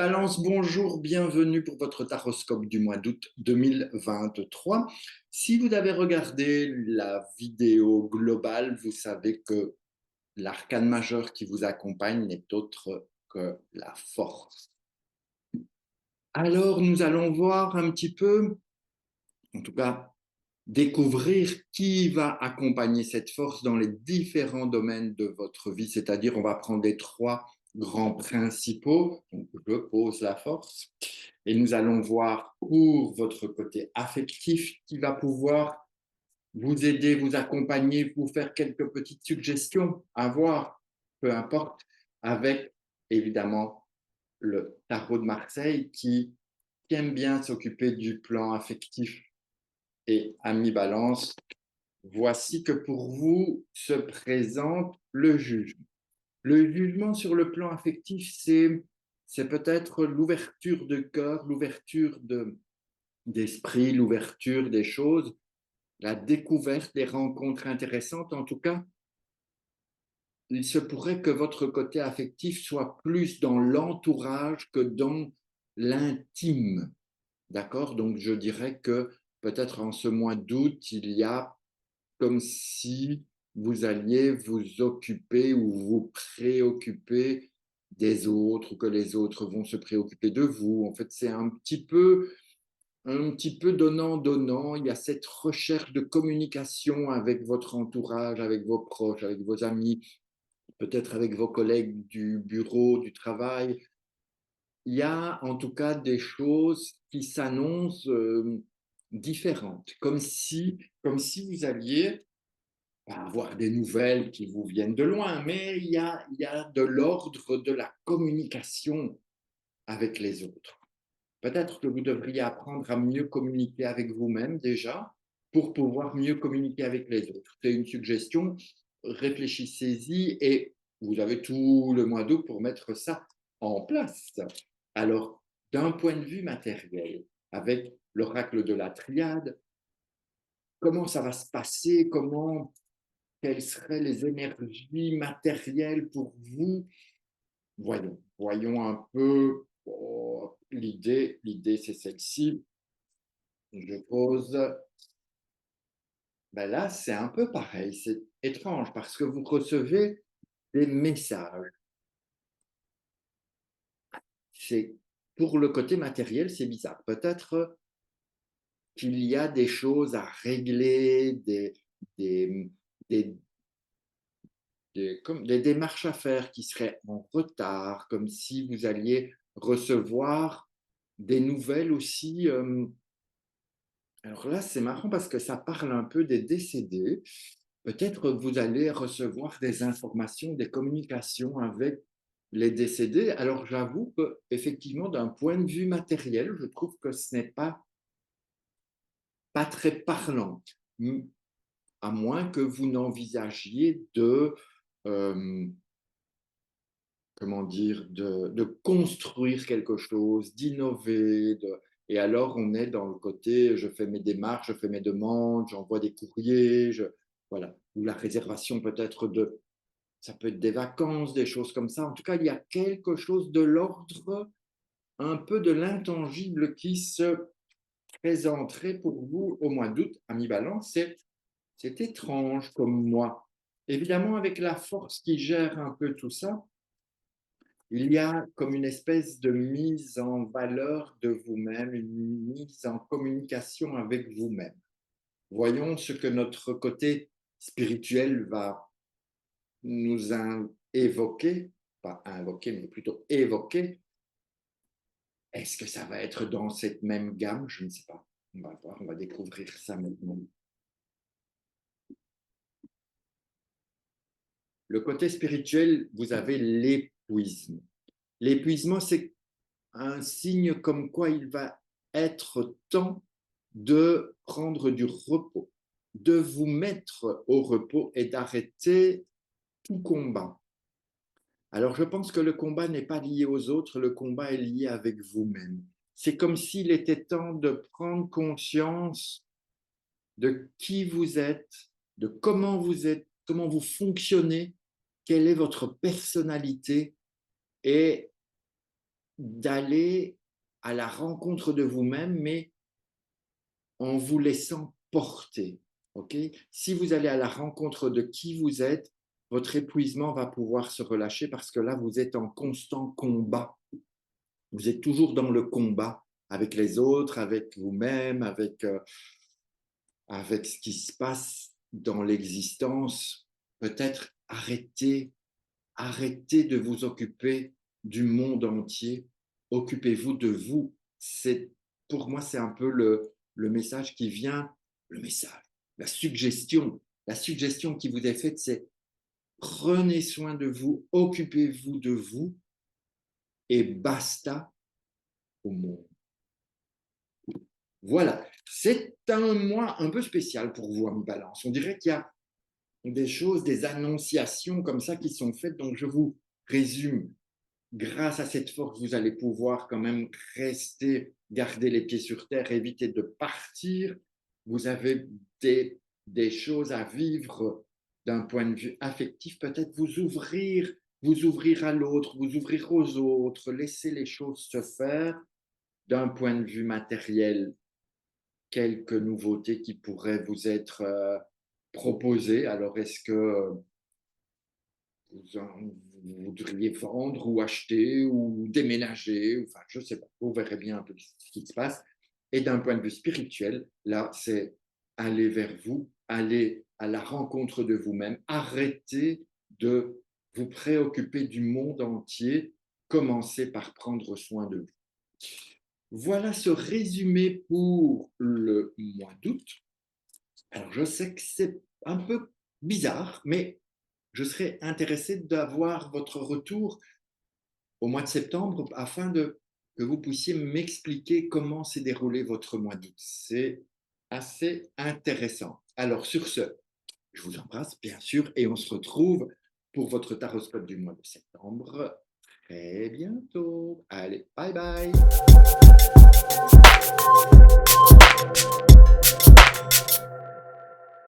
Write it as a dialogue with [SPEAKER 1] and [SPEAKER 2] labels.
[SPEAKER 1] Balance, bonjour, bienvenue pour votre taroscope du mois d'août 2023. Si vous avez regardé la vidéo globale, vous savez que l'arcane majeur qui vous accompagne n'est autre que la force. Alors, nous allons voir un petit peu, en tout cas, découvrir qui va accompagner cette force dans les différents domaines de votre vie, c'est-à-dire on va prendre les trois grands principaux, donc je pose la force, et nous allons voir pour votre côté affectif qui va pouvoir vous aider, vous accompagner, vous faire quelques petites suggestions à voir, peu importe, avec évidemment le tarot de Marseille qui aime bien s'occuper du plan affectif et ami balance. Voici que pour vous se présente le jugement. Le jugement sur le plan affectif, c'est peut-être l'ouverture de cœur, l'ouverture d'esprit, l'ouverture des choses, la découverte des rencontres intéressantes. En tout cas, il se pourrait que votre côté affectif soit plus dans l'entourage que dans l'intime. D'accord? Donc, je dirais que peut-être en ce mois d'août, il y a comme si vous alliez vous occuper ou vous préoccuper des autres ou que les autres vont se préoccuper de vous. En fait, c'est un petit peu donnant-donnant. Il y a cette recherche de communication avec votre entourage, avec vos proches, avec vos amis, peut-être avec vos collègues du bureau, du travail. Il y a en tout cas des choses qui s'annoncent différentes, comme si vous alliez avoir des nouvelles qui vous viennent de loin, mais il y a de l'ordre de la communication avec les autres. Peut-être que vous devriez apprendre à mieux communiquer avec vous-même déjà pour pouvoir mieux communiquer avec les autres. C'est une suggestion, réfléchissez-y et vous avez tout le mois d'août pour mettre ça en place. Alors, d'un point de vue matériel, avec l'oracle de la triade, comment ça va se passer? Quelles seraient les énergies matérielles pour vous? Voyons un peu. Oh, l'idée, c'est celle-ci. Je pose. Ben là, c'est un peu pareil. C'est étrange parce que vous recevez des messages. C'est pour le côté matériel, c'est bizarre. Peut-être qu'il y a des choses à régler, des, des, comme des démarches à faire qui seraient en retard, comme si vous alliez recevoir des nouvelles aussi. Alors là, c'est marrant parce que ça parle un peu des décédés. Peut-être que vous allez recevoir des informations, des communications avec les décédés. Alors j'avoue que effectivement, d'un point de vue matériel, je trouve que ce n'est pas très parlant, à moins que vous n'envisagiez euh, comment dire, de construire quelque chose, d'innover. Et alors, on est dans le côté, je fais mes démarches, je fais mes demandes, j'envoie des courriers, voilà. Ou la réservation peut-être ça peut être des vacances, des choses comme ça. En tout cas, il y a quelque chose de l'ordre, un peu de l'intangible qui se présenterait pour vous au mois d'août, ami Balance. C'est étrange comme moi. Évidemment, avec la force qui gère un peu tout ça, il y a comme une espèce de mise en valeur de vous-même, une mise en communication avec vous-même. Voyons ce que notre côté spirituel va nous évoquer, pas invoquer, mais plutôt évoquer. Est-ce que ça va être dans cette même gamme? Je ne sais pas. On va voir, on va découvrir ça maintenant. Le côté spirituel, vous avez l'épuisement. L'épuisement, c'est un signe comme quoi il va être temps de prendre du repos, de vous mettre au repos et d'arrêter tout combat. Alors je pense que le combat n'est pas lié aux autres, le combat est lié avec vous-même. C'est comme s'il était temps de prendre conscience de qui vous êtes, comment vous fonctionnez, quelle est votre personnalité et d'aller à la rencontre de vous-même, mais en vous laissant porter. Ok. Si vous allez à la rencontre de qui vous êtes, votre épuisement va pouvoir se relâcher parce que là, vous êtes en constant combat. Vous êtes toujours dans le combat avec les autres, avec vous-même, avec ce qui se passe dans l'existence. Peut-être arrêtez de vous occuper du monde entier. Occupez-vous de vous. Pour moi, c'est un peu le message qui vient, le message, la suggestion. La suggestion qui vous est faite, c'est prenez soin de vous, occupez-vous de vous et basta au monde. Voilà, c'est un mois un peu spécial pour vous, en balance. On dirait qu'il y a des choses, des annonciations comme ça qui sont faites, donc je vous résume. Grâce à cette force, vous allez pouvoir quand même rester, garder les pieds sur terre, éviter de partir. Vous avez des choses à vivre d'un point de vue affectif, peut-être vous ouvrir à l'autre, vous ouvrir aux autres, laisser les choses se faire. D'un point de vue matériel, quelques nouveautés qui pourraient vous être proposées. Alors, est-ce que vous voudriez vendre ou acheter ou déménager, enfin, je ne sais pas, vous verrez bien un peu ce qui se passe. Et d'un point de vue spirituel, là, c'est aller vers vous, aller à la rencontre de vous-même, arrêtez de vous préoccuper du monde entier, commencez par prendre soin de vous. Voilà ce résumé pour le mois d'août. Alors, je sais que c'est un peu bizarre, mais je serais intéressé d'avoir votre retour au mois de septembre afin que vous puissiez m'expliquer comment s'est déroulé votre mois d'août. C'est assez intéressant. Alors, sur ce, je vous embrasse, bien sûr, et on se retrouve pour votre taroscope du mois de septembre très bientôt. Allez, bye bye.